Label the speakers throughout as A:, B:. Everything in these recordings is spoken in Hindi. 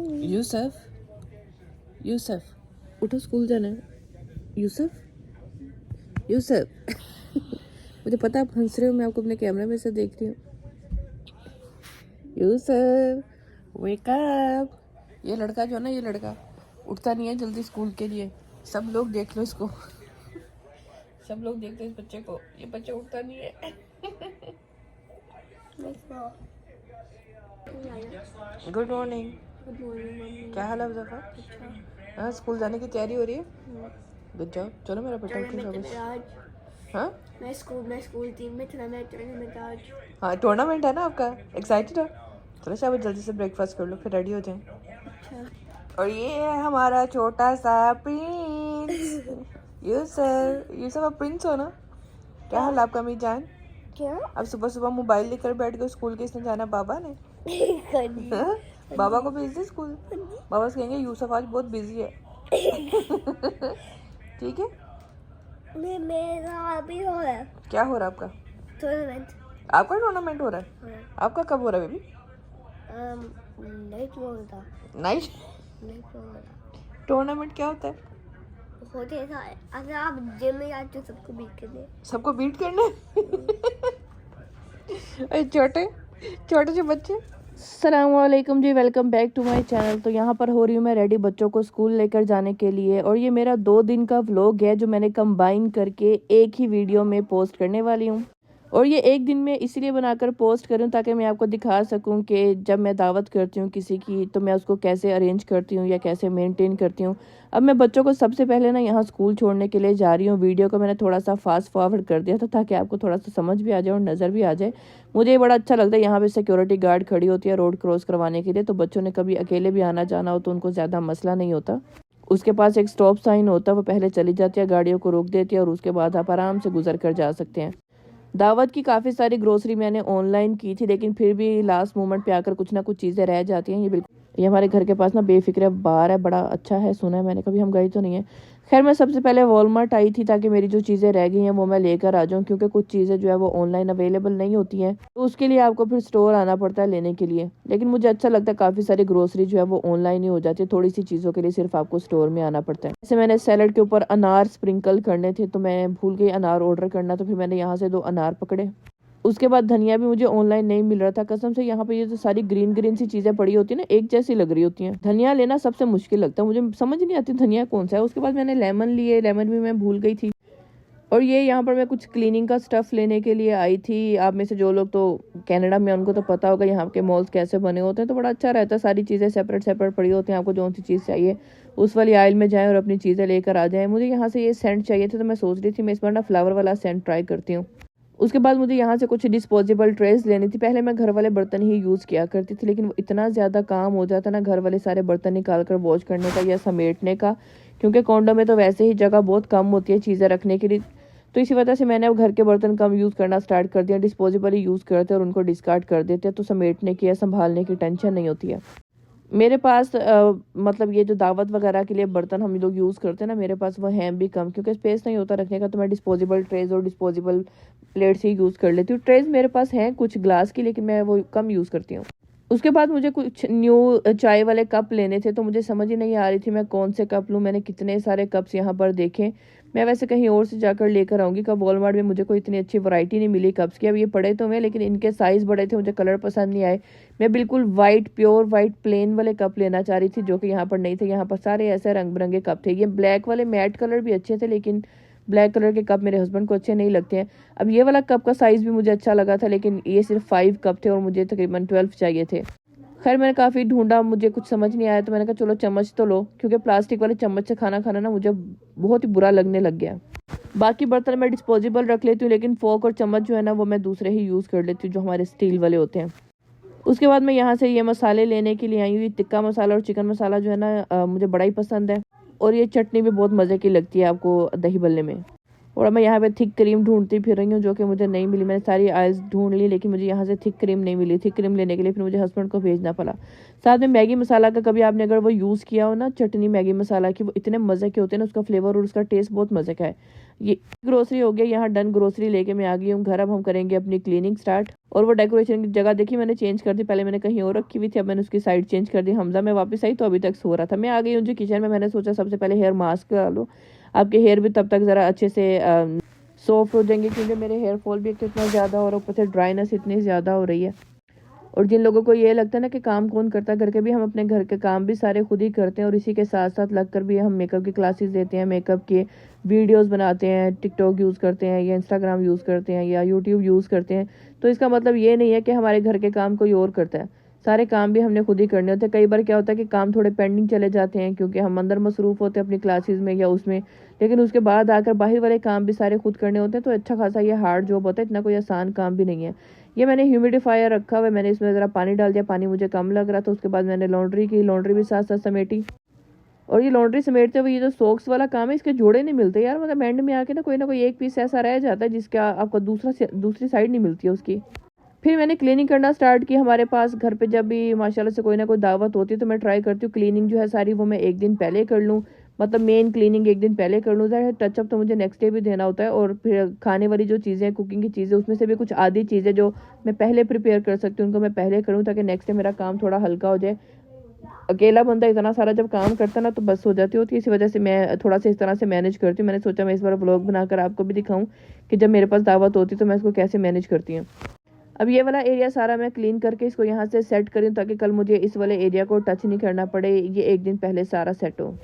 A: यूसुफ, यूसुफ उठो, स्कूल जाना है। यूसुफ, यूसुफ मुझे पता है आप हंस रहे हो, मैं आपको अपने कैमरे में से देख रही हूँ। Yusuf wake up. ये लड़का जो है ना, ये लड़का उठता नहीं है जल्दी स्कूल के लिए। सब लोग देख लो इसको सब लोग देखते हैं इस बच्चे को, ये बच्चा उठता नहीं है। Good morning. क्या हाल है मुजफ्फर? हाँ, स्कूल जाने की तैयारी हो रही है। Good job. चलो मेरा बेटा उठो, शाबाश। हाँ,
B: मैं स्कूल टीम में था। मैं टूर्नामेंट आज।
A: हाँ टूर्नामेंट है ना आपका, एक्साइटेड हो? चलो शाबाश, जल्दी से ब्रेकफास्ट कर लो फिर रेडी हो जाएं।
B: अच्छा।
A: और ये है हमारा छोटा सा प्रिंस। यूसुफ आप प्रिंस हो ना? क्या हाल है आपका मीजान?
B: क्या?
A: अब सुबह सुबह मोबाइल लेकर बैठ गए स्कूल, किसने जाना? बाबा ने। बाबा को भेज दे स्कूल। बाबा से कहेंगे यूसुफ आज बहुत बिजी है। ठीक है।
B: मेरा अभी हो रहा है
A: क्या हो रहा है आपका?
B: टूर्नामेंट।
A: आपका टूर्नामेंट हो रहा है? आपका कब हो रहा है बेबी?
B: नाइट बोल था।
A: नाइट
B: नाइट बोल
A: टूर्नामेंट क्या होता है?
B: होते था। अगर आप जिम में जाते हो सबको बीट करने।
A: सबको बीट करने? अरे छोटे छोटे जो बच्चे। अस्सलामुअलैकुम जी, welcome back to my channel. तो यहाँ पर हो रही हूँ मैं रेडी बच्चों को स्कूल लेकर जाने के लिए, और ये मेरा 2 दिन का व्लॉग है जो मैंने कंबाइन करके एक ही वीडियो में पोस्ट करने वाली हूँ। और ये एक दिन में इसलिए बनाकर पोस्ट करूँ ताकि मैं आपको दिखा सकूँ कि जब मैं दावत करती हूँ किसी की तो मैं उसको कैसे अरेंज करती हूँ या कैसे मेंटेन करती हूँ। अब मैं बच्चों को सबसे पहले ना यहाँ स्कूल छोड़ने के लिए जा रही हूँ। वीडियो को मैंने थोड़ा सा फास्ट फॉरवर्ड कर दिया था ताकि आपको थोड़ा सा समझ भी आ जाए और नज़र भी आ जाए। मुझे ये बड़ा अच्छा लगता है, यहाँ पे सिक्योरिटी गार्ड खड़ी होती है रोड क्रॉस करवाने के लिए, तो बच्चों ने कभी अकेले भी आना जाना हो तो उनको ज़्यादा मसला नहीं होता। उसके पास एक स्टॉप साइन होता है, वो पहले चली जाती है, गाड़ियों को रोक देती है और उसके बाद आप आराम से गुजर कर जा सकते हैं। दावत की काफ़ी सारी ग्रोसरी मैंने ऑनलाइन की थी, लेकिन फिर भी लास्ट मोमेंट पे आकर कुछ ना कुछ चीज़ें रह जाती हैं। ये हमारे घर के पास ना बेफिक्र बार है, बड़ा अच्छा है, सुना है मैंने, कभी हम गए तो नहीं है। खैर मैं सबसे पहले वॉलमार्ट आई थी ताकि मेरी जो चीज़ें रह गई हैं वो मैं लेकर आ जाऊँ, क्योंकि कुछ चीज़ें जो है वो ऑनलाइन अवेलेबल नहीं होती हैं, तो उसके लिए आपको फिर स्टोर आना पड़ता है लेने के लिए। लेकिन मुझे अच्छा लगता है, काफ़ी सारी ग्रोसरी जो है वो ऑनलाइन ही हो जाती है, थोड़ी सी चीज़ों के लिए सिर्फ आपको स्टोर में आना पड़ता है। जैसे मैंने सैलड के ऊपर अनार स्प्रिंकल करने थे तो मैं भूल गई अनार ऑर्डर करना, तो फिर मैंने यहाँ से 2 अनार पकड़े। उसके बाद धनिया भी मुझे ऑनलाइन नहीं मिल रहा था कसम से। यहाँ पे ये जो सारी ग्रीन ग्रीन सी चीज़ें पड़ी होती है ना, एक जैसी लग रही होती हैं। धनिया लेना सबसे मुश्किल लगता है, मुझे समझ नहीं आती धनिया कौन सा है। उसके बाद मैंने लेमन लिए, लेमन भी मैं भूल गई थी। और ये यहाँ पर मैं कुछ क्लीनिंग का स्टफ़ लेने के लिए आई थी। आप में से जो लोग तो कनाडा में, उनको तो पता होगा यहाँ के मॉल्स कैसे बने होते हैं, तो बड़ा अच्छा रहता है, सारी चीज़ें सेपरेट सेपरेट पड़ी होती हैं। आपको जो सी चीज़ चाहिए उस वाली आइल में जाएँ और अपनी चीज़ें लेकर आ जाएँ। मुझे यहाँ से ये सेंट चाहिए थे तो मैं सोच रही थी मैं इस बार ना फ्लावर वाला सेंट ट्राई करती हूँ। उसके बाद मुझे यहाँ से कुछ डिस्पोजेबल ट्रेस लेनी थी। पहले मैं घर वाले बर्तन ही यूज़ किया करती थी, लेकिन वो इतना ज़्यादा काम हो जाता ना घर वाले सारे बर्तन निकाल कर वॉश करने का या समेटने का, क्योंकि कॉन्डो में तो वैसे ही जगह बहुत कम होती है चीज़ें रखने के लिए। तो इसी वजह से मैंने अब घर के बर्तन कम यूज़ करना स्टार्ट कर दिया, डिस्पोजेबल ही यूज़ करते हैं और उनको डिस्कार्ड कर देते हैं, तो समेटने की या संभालने की टेंशन नहीं होती है। मेरे पास मतलब ये जो दावत वगैरह के लिए बर्तन हम लोग यूज़ करते हैं ना, मेरे पास वो हैं भी कम, क्योंकि स्पेस नहीं होता रखने का, तो मैं डिस्पोजेबल ट्रेज और डिस्पोजेबल प्लेट्स ही यूज़ कर लेती हूँ। ट्रेज मेरे पास हैं कुछ ग्लास की, लेकिन मैं वो कम यूज़ करती हूँ। उसके बाद मुझे कुछ न्यू चाय वाले कप लेने थे, तो मुझे समझ ही नहीं आ रही थी मैं कौन से कप लूँ। मैंने कितने सारे कप्स यहाँ पर देखे। मैं वैसे कहीं और से जाकर लेकर आऊँगी, कब वॉलमार्ट में मुझे कोई इतनी अच्छी वैरायटी नहीं मिली कप्स की। अब ये पड़े तो हैं, लेकिन इनके साइज़ बड़े थे, मुझे कलर पसंद नहीं आए। मैं बिल्कुल वाइट, प्योर वाइट प्लेन वाले कप लेना चाह रही थी, जो कि यहाँ पर नहीं थे। यहाँ पर सारे ऐसे रंग बिरंगे कप थे। ये ब्लैक वाले मैट कलर भी अच्छे थे, लेकिन ब्लैक कलर के कप मेरे हस्बैंड को अच्छे नहीं लगते हैं। अब ये वाला कप का साइज़ भी मुझे अच्छा लगा था, लेकिन ये सिर्फ 5 कप थे और मुझे तकरीबन 12 चाहिए थे। खैर मैंने काफ़ी ढूंढा, मुझे कुछ समझ नहीं आया, तो मैंने कहा चलो चम्मच तो लो, क्योंकि प्लास्टिक वाले चम्मच से खाना खाना ना मुझे बहुत ही बुरा लगने लग गया। बाकी बर्तन मैं डिस्पोजेबल रख लेती हूँ, लेकिन फोक और चम्मच जो है ना वो मैं दूसरे ही यूज़ कर लेती हूँ, जो हमारे स्टील वाले होते हैं। उसके बाद मैं यहाँ से ये मसाले लेने के लिए आई हूँ। टिक्का मसाला और चिकन मसाला जो है ना मुझे बड़ा ही पसंद है, और ये चटनी भी बहुत मज़े की लगती है आपको दही बल्ले में। और मैं यहाँ पे थिक क्रीम ढूंढती फिर रही हूँ जो कि मुझे नहीं मिली। मैंने सारी आइस ढूंढ ली लेकिन मुझे यहाँ से थिक क्रीम नहीं मिली। थिक क्रीम लेने के लिए फिर मुझे हस्बैंड को भेजना पड़ा। साथ में मैगी मसाला का कभी आपने अगर वो यूज़ किया हो ना, चटनी मैगी मसाला की, वो इतने मज़े के होते हैं ना, उसका फ्लेवर और उसका टेस्ट बहुत मज़े का है। ये ग्रोसरी हो गया यहाँ डन। ग्रोसरी लेके मैं आ गई हूँ घर। अब हम करेंगे अपनी क्लीनिंग स्टार्ट। और वो डेकोरेशन की जगह देखी मैंने चेंज कर दी। पहले मैंने कहीं और रखी हुई थी, अब मैंने उसकी साइड चेंज कर दी। हमजा मैं वापस आई तो अभी तक सो रहा था। मैं आ गई हूँ जो किचन में। मैंने सोचा सबसे पहले हेयर मास्क लगा लो, आपके हेयर भी तब तक ज़रा अच्छे से सॉफ्ट हो जाएंगे, क्योंकि मेरे हेयर फॉल भी एक तो इतना ज़्यादा और ऊपर से ड्राइनेस इतनी ज़्यादा हो रही है। और जिन लोगों को ये लगता है ना कि काम कौन करता है घर के, भी हम अपने घर के काम भी सारे खुद ही करते हैं। और इसी के साथ साथ लगकर भी हम मेकअप की क्लासेस देते हैं, मेकअप के वीडियोस बनाते हैं, टिकटॉक यूज़ करते हैं या इंस्टाग्राम यूज़ करते हैं या यूट्यूब यूज़ करते हैं। तो इसका मतलब ये नहीं है कि हमारे घर के काम कोई और करता है। सारे काम भी हमने खुद ही करने होते हैं। कई बार क्या होता है कि काम थोड़े पेंडिंग चले जाते हैं क्योंकि हम अंदर मसरूफ़ होते हैं अपनी क्लासेस में या उसमें, लेकिन उसके बाद आकर बाहर वाले काम भी सारे खुद करने होते हैं। तो अच्छा खासा ये हार्ड जॉब होता है, इतना कोई आसान काम भी नहीं है। ये मैंने ह्यूमिडिफायर रखा हुआ है, मैंने इसमें ज़रा पानी डाल दिया, पानी मुझे कम लग रहा था। उसके बाद मैंने लॉन्ड्री की, लॉन्ड्री भी साथ साथ समेटी। और ये लॉन्ड्री समेटते हुए ये जो सॉक्स वाला काम है, इसके जोड़े नहीं मिलते यार। मतलब एंड में आके ना कोई एक पीस ऐसा रह जाता है जिसका आपको दूसरी साइड नहीं मिलती है उसकी। फिर मैंने क्लीनिंग करना स्टार्ट की। हमारे पास घर पे जब भी माशाल्लाह से कोई ना कोई दावत होती है तो मैं ट्राई करती हूँ क्लीनिंग जो है सारी वो मैं एक दिन पहले कर लूँ। मतलब मेन क्लीनिंग एक दिन पहले कर लूँ। ज़ाहिर टचअप तो मुझे नेक्स्ट डे भी देना होता है। और फिर खाने वाली जो चीज़ें, कुकिंग की चीज़ें, उसमें से भी कुछ आधी चीज़ें जो मैं पहले प्रिपेयर कर सकती हूँ उनको मैं पहले करूँ, ताकि नेक्स्ट डे मेरा काम थोड़ा हल्का हो जाए। अकेला बंदा इतना सारा जब काम करता है ना तो बस हो जाती होती है। इसी वजह से मैं थोड़ा सा इस तरह से मैनेज करती हूँ। मैंने सोचा मैं इस बार व्लॉग बनाकर आपको भी दिखाऊं कि जब मेरे पास दावत होती तो मैं इसको कैसे मैनेज करती हूँ। अब ये वाला एरिया सारा मैं क्लीन करके इसको यहाँ से सेट करूँ ताकि कल मुझे इस वाले एरिया को टच नहीं करना पड़े, ये एक दिन पहले सारा सेट हो।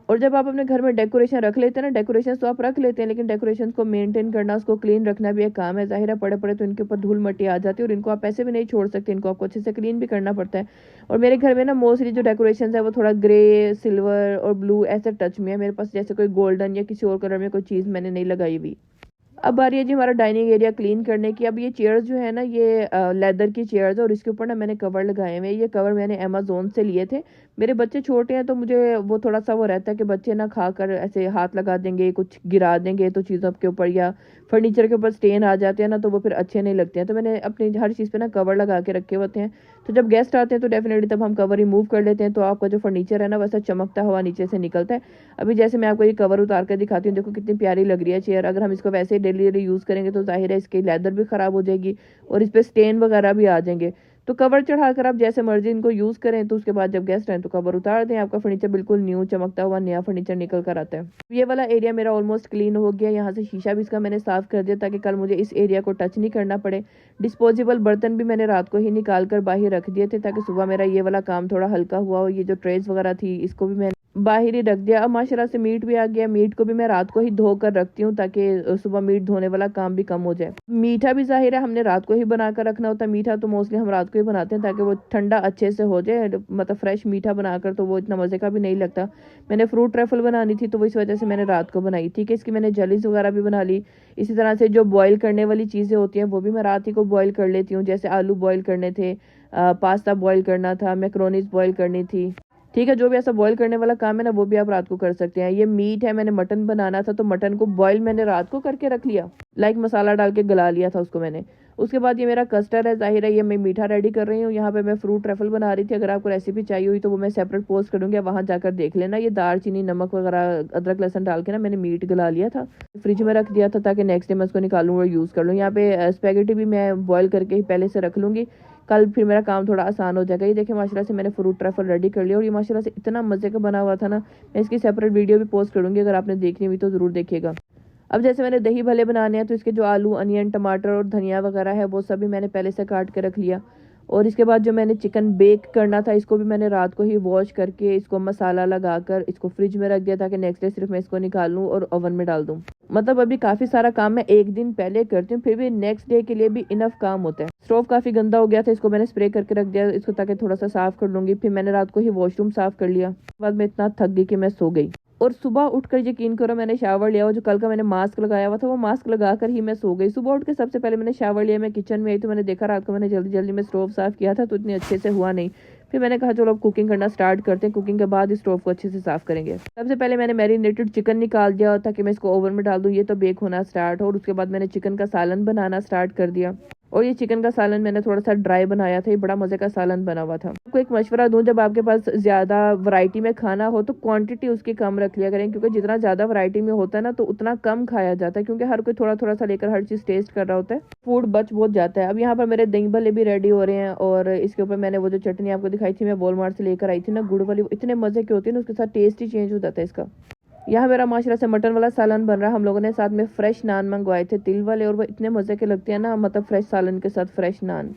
A: और जब आप अपने घर में डेकोरेशन रख लेते हैं ना, डेकोरेशन तो आप रख लेते हैं लेकिन डेकोरेशन को मेंटेन करना, उसको क्लीन रखना भी एक काम है। जाहिर है पड़े पड़े तो इनके ऊपर धूल मट्टी आ जाती है और इनको आप ऐसे भी नहीं छोड़ सकते, इनको आपको अच्छे से क्लीन भी करना पड़ता है। और मेरे घर में ना मोस्टली जो डेकोरेशन है वो थोड़ा ग्रे, सिल्वर और ब्लू ऐसे टच में है मेरे पास, जैसे कोई गोल्डन या किसी और कलर में कोई चीज़ मैंने नहीं लगाई हुई। अब आ रही है जी हमारा डाइनिंग एरिया क्लीन करने की। अब ये चेयर्स जो है ना, ये लेदर की चेयर्स है और इसके ऊपर ना मैंने कवर लगाए हुए हैं। ये कवर मैंने अमेजोन से लिए थे। मेरे बच्चे छोटे हैं तो मुझे वो थोड़ा सा वो रहता है कि बच्चे ना खाकर ऐसे हाथ लगा देंगे, कुछ गिरा देंगे तो चीज़ों के ऊपर या फर्नीचर के ऊपर स्टेन आ जाते हैं ना, तो वो फिर अच्छे नहीं लगते हैं। तो मैंने अपनी हर चीज़ पे ना कवर लगा के रखे होते हैं। तो जब गेस्ट आते हैं तो डेफिनेटली तब हम कवर रिमूव कर लेते हैं, तो आपका जो फर्नीचर है ना वैसा चमकता हुआ नीचे से निकलता है। अभी जैसे मैं आपको ये कवर उतार कर दिखाती हूँ, देखो कितनी प्यारी लग रही है चेयर। अगर हम इसको वैसे ही डेली डेली यूज़ करेंगे तो जाहिर है इसकी लेदर भी ख़राब हो जाएगी और इस पर स्टेन वगैरह भी आ जाएंगे। तो कवर चढ़ाकर आप जैसे मर्जी इनको यूज़ करें, तो उसके बाद जब गेस्ट आए तो कवर उतार दें, आपका फर्नीचर बिल्कुल न्यू चमकता हुआ नया फर्नीचर निकल कर आता है। ये वाला एरिया मेरा ऑलमोस्ट क्लीन हो गया। यहाँ से शीशा भी इसका मैंने साफ़ कर दिया ताकि कल मुझे इस एरिया को टच नहीं करना पड़े। डिस्पोजेबल बर्तन भी मैंने रात को ही निकाल कर बाहर रख दिए थे ताकि सुबह मेरा ये वाला काम थोड़ा हल्का हुआ हो। ये जो ट्रेज वगैरह थी इसको भी मैंने बाहर ही रख दिया। अब माशाल्लाह से मीट भी आ गया। मीट को भी मैं रात को ही धो कर रखती हूँ ताकि सुबह मीट धोने वाला काम भी कम हो जाए। मीठा भी जाहिर है हमने रात को ही बना कर रखना होता है। मीठा तो मोस्टली हम रात को ही बनाते हैं ताकि वो ठंडा अच्छे से हो जाए। मतलब फ्रेश मीठा बनाकर तो वो इतना मज़े का भी नहीं लगता। मैंने फ्रूट ट्रैफल बनानी थी तो वो इस वजह से मैंने रात को बनाई। ठीक है, इसकी मैंने जलीस वगैरह भी बना ली। इसी तरह से जो बॉयल करने वाली चीज़ें होती हैं वो भी मैं रात ही को बॉयल कर लेती हूँ। जैसे आलू बॉयल करने थे, पास्ता बॉयल करना था, मैक्रोनीज बॉयल करनी थी। ठीक है, जो भी ऐसा बॉईल करने वाला काम है ना वो भी आप रात को कर सकते हैं। ये मीट है, मैंने मटन बनाना था तो मटन को बॉईल मैंने रात को करके रख लिया, लाइक मसाला डाल के गला लिया था उसको मैंने। उसके बाद ये मेरा कस्टर्ड है, जाहिर है ये मैं मीठा रेडी कर रही हूँ। यहाँ पे मैं फ्रूट ट्रैफल बना रही थी। अगर आपको रेसिपी चाहिए हुई तो वो मैं सेपरेट पोस्ट करूँगी, वहाँ जाकर देख लेना। ये दालचीनी, नमक वगैरह, अदरक लहसुन डाल के ना मैंने मीट गला लिया था, फ्रिज में रख दिया था ताकि नेक्स्ट डे मैं उसको निकालूँ और यूज़ कर लूँ। यहाँ पे स्पैगेटी भी मैं बॉयल करके ही पहले से रख लूँगी, कल फिर मेरा काम थोड़ा आसान हो जाएगा। ये देखिए माशाल्लाह से मैंने फ्रूट ट्रैफल रेडी कर लिया और ये माशाल्लाह से इतना मज़े का बना हुआ था ना। मैं इसकी सेपरेट वीडियो भी पोस्ट करूँगी, अगर आपने देखनी हुई तो ज़रूर देखिएगा। अब जैसे मैंने दही भल्ले बनाने हैं तो इसके जो आलू, अनियन, टमाटर और धनिया वगैरह है वो सभी मैंने पहले से काट के रख लिया। और इसके बाद जो मैंने चिकन बेक करना था इसको भी मैंने रात को ही वॉश करके इसको मसाला लगाकर इसको फ्रिज में रख दिया ताकि नेक्स्ट डे सिर्फ मैं इसको निकाल लूँ और ओवन में डाल दूँ। मतलब अभी काफ़ी सारा काम मैं एक दिन पहले करती हूँ, फिर भी नेक्स्ट डे के लिए भी इनफ काम होता है। स्टोव काफ़ी गंदा हो गया था, इसको मैंने स्प्रे करके रख दिया इसको ताकि थोड़ा सा साफ़ कर लूँगी। फिर मैंने रात को ही वॉशरूम साफ़ कर लिया। उसके बाद मैं इतना थक गई कि मैं सो गई। और सुबह उठकर यकीन करो मैंने शावर लिया, जो कल का मैंने मास्क लगाया हुआ था वो मास्क लगाकर ही मैं सो गई। सुबह उठ के सबसे पहले मैंने शावर लिया, मैं किचन में आई तो मैंने देखा रात को मैंने जल्दी जल्दी में स्टोव साफ़ किया था तो इतने अच्छे से हुआ नहीं। फिर मैंने कहा चलो अब कुकिंग करना स्टार्ट करते हैं। कुकिंग के बाद इस स्टोव को अच्छे से साफ करेंगे। सबसे पहले मैंने मैरिनेटेड चिकन निकाल दिया ताकि मैं इसको ओवन में डाल दूँ, ये तो बेक होना स्टार्ट हो। और उसके बाद मैंने चिकन का सालन बनाना स्टार्ट कर दिया। और ये चिकन का सालन मैंने थोड़ा सा ड्राई बनाया था, ये बड़ा मजे का सालन बना हुआ था। आपको एक मशवरा दूं, जब आपके पास ज्यादा वैरायटी में खाना हो तो क्वांटिटी उसकी कम रख लिया करें, क्योंकि जितना ज्यादा वैरायटी में होता है ना तो उतना कम खाया जाता है, क्योंकि हर कोई थोड़ा थोड़ा सा लेकर हर चीज टेस्ट कर रहा होता है, फूड बच बहुत जाता है। अब यहाँ पर मेरे दही भल्ले भी रेडी हो रहे हैं और इसके ऊपर मैंने वो जो चटनी आपको दिखाई थी मैं वॉलमार्ट से लेकर आई थी ना, गुड़ वाली, इतने मजे की होती है ना, उसके साथ टेस्ट ही चेंज हो जाता है इसका। यहाँ मेरा माशाल्लाह से मटन वाला सालन बन रहा है। हम लोगों ने साथ में फ्रेश नान मंगवाए थे तिल वाले, और वो इतने मजे के लगते हैं ना, मतलब फ्रेश सालन के साथ फ्रेश नान।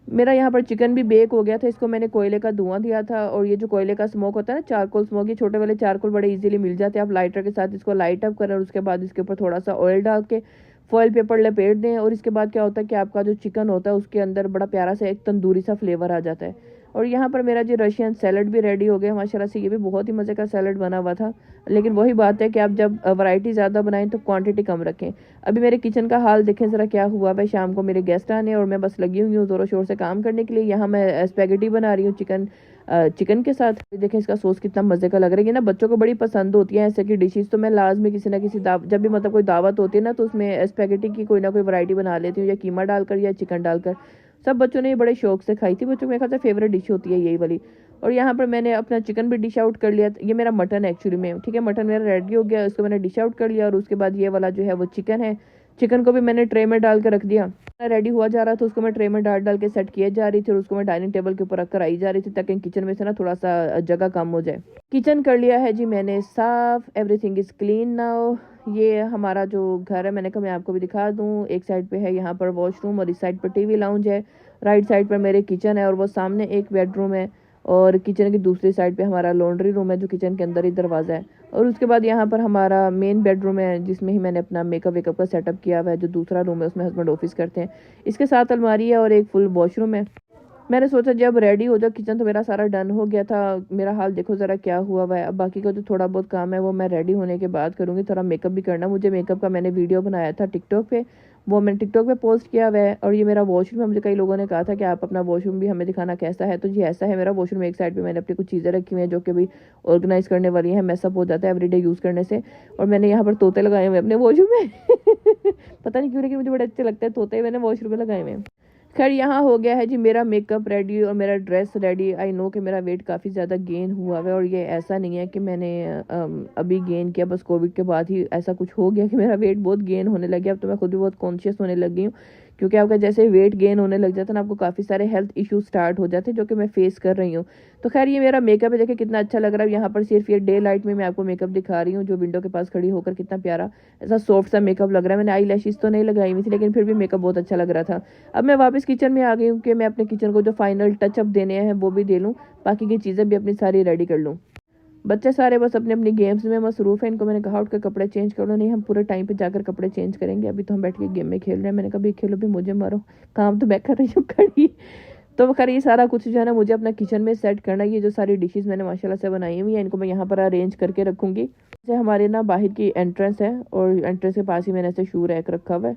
A: मेरा यहाँ पर चिकन भी बेक हो गया था। इसको मैंने कोयले का धुआं दिया था, और ये जो कोयले का स्मोक होता है ना, चारकोल स्मोक, ये छोटे वाले चारकोल बड़े इजीली मिल जाते हैं। आप लाइटर के साथ इसको लाइट अप करें और उसके बाद इसके ऊपर थोड़ा सा ऑयल डाल के फॉइल पेपर लपेट दें। और इसके बाद क्या होता है कि आपका जो चिकन होता है उसके अंदर बड़ा प्यारा सा एक तंदूरी सा फ्लेवर आ जाता है। और यहाँ पर मेरा जो रशियन सैलड भी रेडी हो गया माशाल्लाह से, ये भी बहुत ही मज़े का सैलड बना हुआ था। लेकिन वही बात है कि आप जब वैरायटी ज़्यादा बनाएं तो क्वांटिटी कम रखें। अभी मेरे किचन का हाल देखें ज़रा क्या हुआ है। शाम को मेरे गेस्ट आने और मैं बस लगी हुई हूँ ज़ोरों शोर से काम करने के लिए। यहाँ मैं स्पैगेटी बना रही हूँ चिकन के साथ। देखें इसका सॉस कितना मज़े का लग रहा है। ये ना बच्चों को बड़ी पसंद होती है ऐसे की डिशेज, तो मैं लाजमी किसी ना किसी जब भी मतलब कोई दावत होती है ना तो उसमें स्पैगेटी की कोई ना कोई वैरायटी बना लेती हूँ, या कीमा डालकर या चिकन डालकर। सब बच्चों ने ये बड़े शौक से खाई थी। बच्चों मेरे ख्याल से फेवरेट डिश होती है यही वाली। और यहाँ पर मैंने अपना चिकन भी डिश आउट कर लिया। ये मेरा मटन एक्चुअली में, ठीक है, मटन मेरा रेडी हो गया, उसको मैंने डिश आउट कर लिया। और उसके बाद ये वाला जो है वो चिकन है, चिकन को भी मैंने ट्रे में डाल के रख दिया। रेडी हुआ जा रहा था, उसको मैं ट्रे में डाल डाल के सेट किए जा रही थी, और उसको मैं डाइनिंग टेबल के ऊपर रखकर आई जा रही थी, ताकि किचन में से ना थोड़ा सा जगह कम हो जाए। किचन कर लिया है जी मैंने साफ, एवरीथिंग इज क्लीन नाउ। ये हमारा जो घर है, मैंने कहा मैं आपको भी दिखा दूं। एक साइड पे है यहाँ पर वॉशरूम, और इस साइड पर टीवी लाउंज है। राइट साइड पर मेरे किचन है, और वो सामने एक बेडरूम है। और किचन की दूसरी साइड पे हमारा लॉन्ड्री रूम है, जो किचन के अंदर ही दरवाज़ा है। और उसके बाद यहाँ पर हमारा मेन बेडरूम है, जिसमें ही मैंने अपना मेकअप वेकअप का सेटअप किया हुआ है। जो दूसरा रूम है उसमें हस्बैंड ऑफिस करते हैं। इसके साथ अलमारी है और एक फुल वॉशरूम है। मैंने सोचा जब रेडी हो जाए किचन, तो मेरा सारा डन हो गया था। मेरा हाल देखो ज़रा क्या हुआ है। अब बाकी का जो थोड़ा बहुत काम है वो मैं रेडी होने के बाद करूँगी। थोड़ा मेकअप भी करना मुझे। मेकअप का मैंने वीडियो बनाया था टिकटॉक पे, वो मैंने टिकटॉक पे पोस्ट किया हुआ है। और ये मेरा वॉशरूम है। मुझे कई लोगों ने कहा था कि आप अपना वॉशरूम भी हमें दिखाना कैसा है, तो जी ऐसा है मेरा वॉशरूम। एक साइड पे मैंने अपनी कुछ चीज़ें रखी हुई हैं जो कि भी ऑर्गेनाइज करने वाली हैं, मैसअप हो जाता है एवरीडे यूज़ करने से। और मैंने यहाँ पर तोते लगाए हुए अपने वॉशरूम में पता नहीं क्यों, लेकिन मुझे बड़े अच्छे लगते हैं तोते, मैंने वॉशरूम में लगाए हुए हैं। खैर यहाँ हो गया है जी मेरा मेकअप रेडी और मेरा ड्रेस रेडी। आई नो कि मेरा वेट काफ़ी ज़्यादा गेन हुआ है, और ये ऐसा नहीं है कि मैंने अभी गेन किया, बस कोविड के बाद ही ऐसा कुछ हो गया कि मेरा वेट बहुत गेन होने लग गया। अब तो मैं खुद भी बहुत कॉन्शियस होने लगी हूँ, क्योंकि आपका जैसे वेट गेन होने लग जाता है ना, आपको काफ़ी सारे हेल्थ इश्यूज स्टार्ट हो जाते हैं, जो कि मैं फेस कर रही हूँ। तो खैर ये मेरा मेकअप है, देखिए कितना अच्छा लग रहा है। यहाँ पर सिर्फ ये डे लाइट में मैं आपको मेकअप दिखा रही हूँ, जो विंडो के पास खड़ी होकर कितना प्यारा ऐसा सॉफ्ट सा मेकअप लग रहा है। मैंने आई लैशेस तो नहीं लगाई हुई थी, लेकिन फिर भी मेकअप बहुत अच्छा लग रहा था। अब मैं वापस किचन में आ गई हूँ कि मैं अपने किचन को जो फाइनल टचअप देने हैं वो भी दे लूँ, बाकी की चीज़ें भी अपनी सारी रेडी कर लूँ। बच्चे सारे बस अपने अपनी गेम्स में मसरूफ़ है। इनको मैंने कहा उठ कर कपड़े चेंज कर लो, नहीं हम पूरे टाइम पे जाकर कपड़े चेंज करेंगे, अभी तो हम बैठ के गेम में खेल रहे हैं। मैंने कहा भी खेलो भी, मुझे मारो, काम तो मैं कर रही हूँ खड़ी। तो खैर ये सारा कुछ जो है ना मुझे अपना किचन में सेट करना है। ये जो सारी डिशेस मैंने माशाल्लाह से बनाई हुई है, इनको मैं यहाँ पर अरेंज करके रखूँगी। जैसे हमारे ना बाहर की एंट्रेंस है, और एंट्रेंस के पास ही मैंने ऐसे शू रैक रखा हुआ है,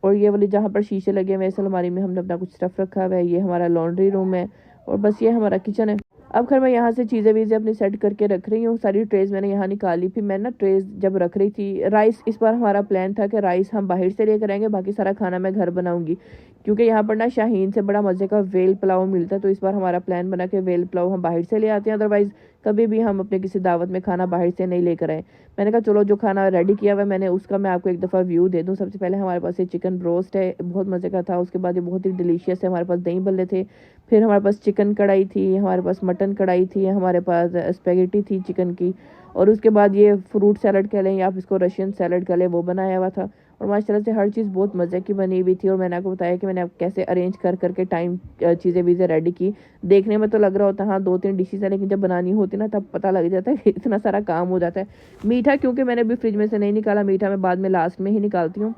A: और ये वाली जहाँ पर शीशे लगे हुए हैं इस अलमारी में हमने अपना कुछ स्टफ़ रखा हुआ है। ये हमारा लॉन्ड्री रूम है, और बस ये हमारा किचन है। अब खैर मैं यहाँ से चीज़ें वीज़ें अपनी सेट करके रख रही हूँ। सारी ट्रेज मैंने यहाँ निकाली। फिर मैं ना ट्रेज जब रख रही थी, राइस इस बार हमारा प्लान था कि राइस हम बाहर से लेकर आएंगे, बाकी सारा खाना मैं घर बनाऊंगी, क्योंकि यहाँ पर ना शाहीन से बड़ा मज़े का वेल पुलाव मिलता है। तो इस बार हमारा प्लान बना के वेल पुलाव हम बाहर से ले आते हैं, अदरवाइज़ कभी भी हम अपने किसी दावत में खाना बाहर से नहीं लेकर आए। मैंने कहा चलो जो खाना रेडी किया हुआ है मैंने, उसका मैं आपको एक दफ़ा व्यू दे दूँ। सबसे पहले हमारे पास ये चिकन ब्रोस्ट है, बहुत मज़े का था। उसके बाद ये बहुत ही डिलीशियस है। हमारे पास दही भल्ले थे, फिर हमारे पास चिकन कढ़ाई थी, हमारे पास मटन कढ़ाई थी, हमारे पास स्पैगेटी थी चिकन की, और उसके बाद ये फ्रूट सैलड कह लें या आप इसको रशियन सैलड कह लें, वो बनाया हुआ था। और माशाल्लाह से हर चीज़ बहुत मज़े की बनी हुई थी। और मैंने आपको बताया कि मैंने आप कैसे अरेंज कर करके टाइम चीज़ें वीज़ें रेडी की। देखने में तो लग रहा होता हाँ 2-3 डिशेज़ है, लेकिन जब बनानी होती ना तब पता लग जाता है कि इतना सारा काम हो जाता है। मीठा क्योंकि मैंने अभी फ्रिज में से नहीं निकाला, मीठा मैं बाद में लास्ट में ही निकालती हूँ।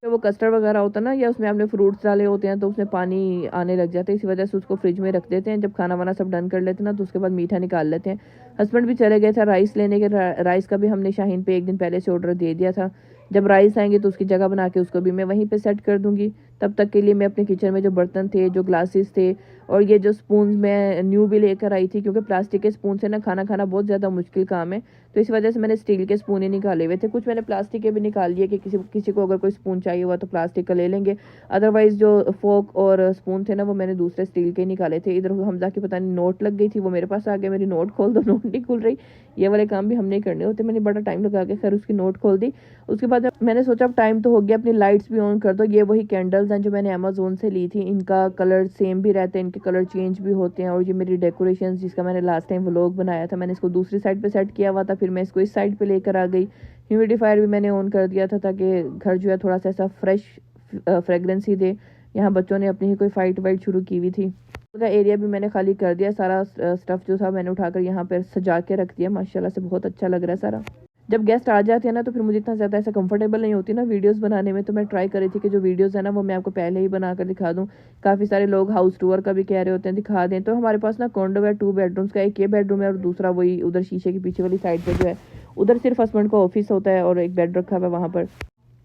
A: तो वो कस्टर्ड वगैरह होता है ना, या उसमें आपने फ्रूट्स डाले होते हैं तो उसमें पानी आने लग जाता है, इसी वजह से उसको फ्रिज में रख देते हैं। जब खाना वाना सब डन कर लेते हैं ना तो उसके बाद मीठा निकाल लेते हैं। हस्बैंड भी चले गए थे राइस लेने के, राइस का भी हमने शाहीन पे एक दिन पहले से ऑर्डर दे दिया था। जब राइस आएंगे तो उसकी जगह बना के उसको भी मैं वहीं पे सेट कर दूंगी। तब तक के लिए मैं अपने किचन में जो बर्तन थे, जो ग्लासेस थे और ये जो स्पून मैं न्यू भी लेकर आई थी, क्योंकि प्लास्टिक के स्पून से ना खाना खाना बहुत ज़्यादा मुश्किल काम है, तो इस वजह से मैंने स्टील के स्पून ही निकाले हुए थे। कुछ मैंने प्लास्टिक के भी निकाल लिए कि किसी को अगर कोई स्पून चाहिए हुआ तो प्लास्टिक का ले लेंगे, अदरवाइज़ जो फोक और स्पून थे ना वो मैंने दूसरे स्टील के निकाले थे। इधर हमजा की पता नहीं नोट लग गई थी, वो मेरे पास आ गया, मेरी नोट खोल दो, नोट नहीं खुल रही। ये वाले काम भी हमने करने होते। मैंने बड़ा टाइम लगा के खैर उसकी नोट खोल दी। उसके बाद मैंने सोचा अब टाइम तो हो गया, अपनी लाइट्स भी ऑन कर दो। ये वही कैंडल्स हैं जो मैंने अमेजोन से ली थी, इनका कलर सेम भी रहते हैं, इनके कलर चेंज भी होते हैं। और ये मेरी डेकोरेशन जिसका मैंने लास्ट टाइम व्लॉग बनाया था, मैंने इसको दूसरी साइड पे सेट किया हुआ था, फिर मैं इसको इस साइड पे लेकर आ गई। ह्यूमिडिफायर भी मैंने ऑन कर दिया था ताकि घर जो है थोड़ा सा ऐसा फ्रेश फ्रेगरेंस ही दे। यहाँ बच्चों ने अपनी ही कोई फाइट वाइट शुरू की हुई थी। पूरा एरिया भी मैंने खाली कर दिया, सारा स्टफ जो था मैंने उठाकर यहाँ पर सजा के रख दिया। माशाल्लाह से बहुत अच्छा लग रहा है सारा। जब गेस्ट आ जाते हैं ना तो फिर मुझे इतना ज़्यादा ऐसा कंफर्टेबल नहीं होती ना वीडियोस बनाने में, तो मैं ट्राई करी थी कि जो वीडियोस है ना वो मैं आपको पहले ही बनाकर दिखा दूं। काफ़ी सारे लोग हाउस टूर का भी कह रहे होते हैं दिखा दें, तो हमारे पास ना कॉन्डो है 2 बेडरूम्स का, एक ये बेडरूम है और दूसरा वही उधर शीशे के पीछे वाली साइड पर जो है, उधर सिर्फ हस्बैंड का ऑफिस होता है और एक बेड रखा हुआ है वहाँ पर।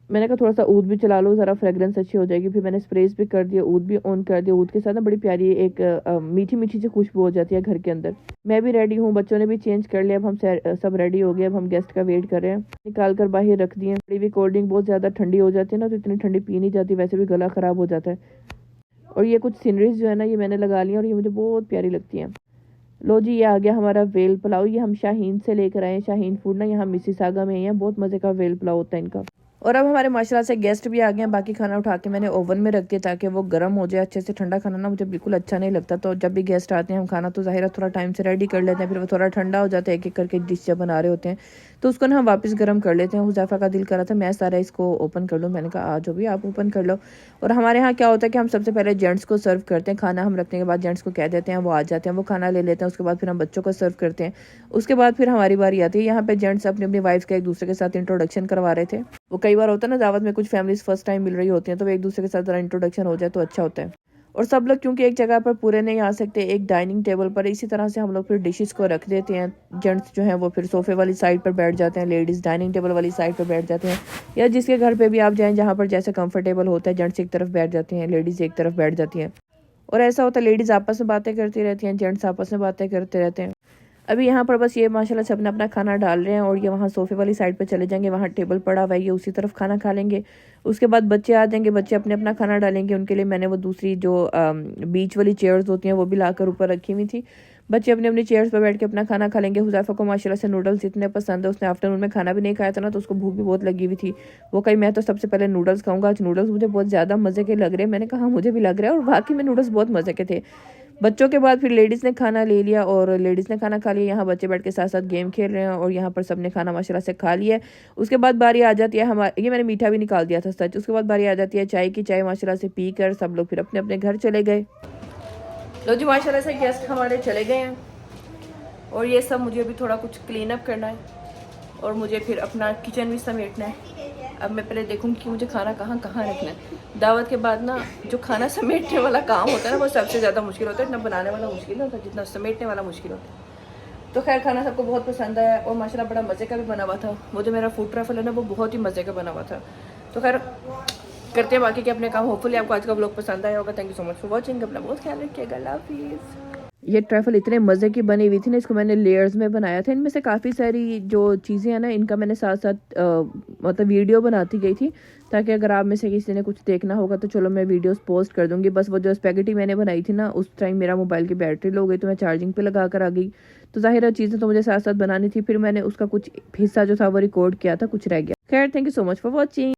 A: मैंने कहा थोड़ा सा ऊद भी चला लो, ज़रा फ्रेग्रेंस अच्छी हो जाएगी। फिर मैंने स्प्रेस भी कर दिया, ऊद भी ऑन कर दिया। ऊद के साथ ना बड़ी प्यारी एक मीठी मीठी सी खुशबू हो जाती है घर के अंदर। मैं भी रेडी हूँ, बच्चों ने भी चेंज कर लिया, अब हम सब रेडी हो गए। अब हम गेस्ट का वेट कर रहे हैं। निकाल कर बाहर रख दिए। बड़ी भी कोल्ड ड्रिंक बहुत ज़्यादा ठंडी हो जाती है ना, तो इतनी ठंडी पी नहीं जाती, वैसे भी गला ख़राब हो जाता है। और ये कुछ सीनरीज जो है ना ये मैंने लगा ली और ये मुझे बहुत प्यारी लगती हैं। लो जी, ये आ गया हमारा वेल पुलाव। ये हम शाहीन से लेकर आए हैं। शाहीन फूड ना यहाँ मिसिसागा में ही है, बहुत मज़े का वेल पुलाव होता है इनका। और अब हमारे माशाल्लाह से गेस्ट भी आ गए हैं। बाकी खाना उठा के मैंने ओवन में रख दिया ताकि वो गर्म हो जाए अच्छे से। ठंडा खाना ना मुझे बिल्कुल अच्छा नहीं लगता, तो जब भी गेस्ट आते हैं हम खाना तो ज़ाहिर है थोड़ा टाइम से रेडी कर लेते हैं, फिर वो थोड़ा ठंडा हो जाता है। एक एक करके डिश जब बना रहे होते हैं तो उसको ना हम वापस गर्म कर लेते हैं। हुज़ैफा का दिल करा था मैं सारा इसको ओपन कर लूँ, मैंने कहा आ जाओ भी आप ओपन कर लो। और हमारे यहाँ क्या होता है कि हम सबसे पहले जेंट्स को सर्व करते हैं खाना, हम रखने के बाद जेंट्स को कह देते हैं, वो आ जाते हैं, वो खाना ले लेते हैं। उसके बाद फिर हम बच्चों को सर्व करते हैं, उसके बाद फिर हमारी बारी आती है। यहाँ पे जेंट्स अपनी अपनी वाइफ का एक दूसरे के साथ इंट्रोडक्शन करवा रहे थे। वो कई बार होता है ना दावत में कुछ फैमिलीज फर्स्ट टाइम मिल रही होती हैं, तो एक दूसरे के साथ ज़रा इंट्रोडक्शन हो जाए तो अच्छा होता है। और सब लोग क्योंकि एक जगह पर पूरे नहीं आ सकते एक डाइनिंग टेबल पर, इसी तरह से हम लोग फिर डिशेस को रख देते हैं। जेंट्स जो हैं वो फिर सोफे वाली साइड पर बैठ जाते हैं, लेडीज़ डाइनिंग टेबल वाली साइड पर बैठ जाते हैं, या जिसके घर पे भी आप जाएं जहाँ पर जैसे कंफर्टेबल होता है। जेंट्स एक तरफ बैठ जाते हैं, लेडीज़ एक तरफ बैठ जाती हैं। और ऐसा होता है लेडीज़ आपस में बातें करती रहती हैं, जेंट्स आपस में बातें करते रहते हैं। अभी यहाँ पर बस ये माशाल्लाह सब ने अपना खाना डाल रहे हैं और ये वहाँ सोफे वाली साइड पे चले जाएंगे, वहाँ टेबल पड़ा हुआ है, ये उसी तरफ खाना खा लेंगे। उसके बाद बच्चे आ जाएंगे, बच्चे अपने अपना खाना डालेंगे। उनके लिए मैंने वो दूसरी जो बीच वाली चेयर्स होती हैं वो भी लाकर ऊपर रखी हुई थी। बच्चे अपने अपनी चेयर्स पर बैठ के अपना खाना खा लेंगे। हुज़ैफा को माशाल्लाह से नूडल्स इतने पसंद है, उसने आफ्टरनून में खाना भी नहीं खाया था ना, तो उसको भूख भी बहुत लगी हुई थी। वो कहीं मैं तो सबसे पहले नूडल्स खाऊंगा, आज नूडल्स मुझे बहुत ज़्यादा मज़े के लग रहे हैं। मैंने कहा मुझे भी लग रहा है, और वाकई में नूडल्स बहुत मज़े के थे। बच्चों के बाद फिर लेडीज़ ने खाना ले लिया और लेडीज़ ने खाना खा लिया। यहाँ बच्चे बैठ के साथ साथ गेम खेल रहे हैं और यहाँ पर सबने खाना माशाल्लाह से खा लिया है। उसके बाद बारी आ जाती है हमारे, ये मैंने मीठा भी निकाल दिया था सच। उसके बाद बारी आ जाती है चाय की। चाय माशाल्लाह से पी कर सब लोग फिर अपने अपने घर चले गए। लो जी, माशाल्लाह से गेस्ट हमारे चले गए हैं और ये सब मुझे अभी थोड़ा कुछ क्लीन अप करना है और मुझे फिर अपना किचन भी समेटना है। अब मैं पहले देखूँगी कि मुझे खाना कहाँ कहाँ रखना है। दावत के बाद ना जो खाना समेटने वाला काम होता है ना वो सबसे ज़्यादा मुश्किल होता है। इतना बनाने वाला मुश्किल नहीं होता जितना समेटने वाला मुश्किल होता है। तो खैर खाना सबको बहुत पसंद आया और माशाल्लाह बड़ा मज़े का भी बना हुआ था। वो जो मेरा फूड ट्रैफल है ना वो बहुत ही मज़े का बना हुआ था। तो खैर करते हैं बाकी के अपने काम। होपफुली आपको आज का व्लॉग पसंद आया होगा। Thank you so much for watching. अपना बहुत ख्याल रखिएगा। अल्लाह हाफिज़। ये ट्रैफल इतने मज़े की बनी हुई थी ना, इसको मैंने लेयर्स में बनाया था। इनमें से काफ़ी सारी जो चीज़ें हैं ना इनका मैंने साथ साथ मतलब वीडियो बनाती गई थी, ताकि अगर आप में से किसी ने कुछ देखना होगा तो चलो मैं वीडियोस पोस्ट कर दूंगी। बस वो जो स्पैगेटी मैंने बनाई थी ना उस टाइम मेरा मोबाइल की बैटरी लो गई, तो मैं चार्जिंग पे लगा कर आ गई। तो ज़ाहिर है चीज़ें तो मुझे साथ साथ बनानी थी, फिर मैंने उसका कुछ हिस्सा जो था वो रिकॉर्ड किया था, कुछ रह गया। खैर thank you so much for watching.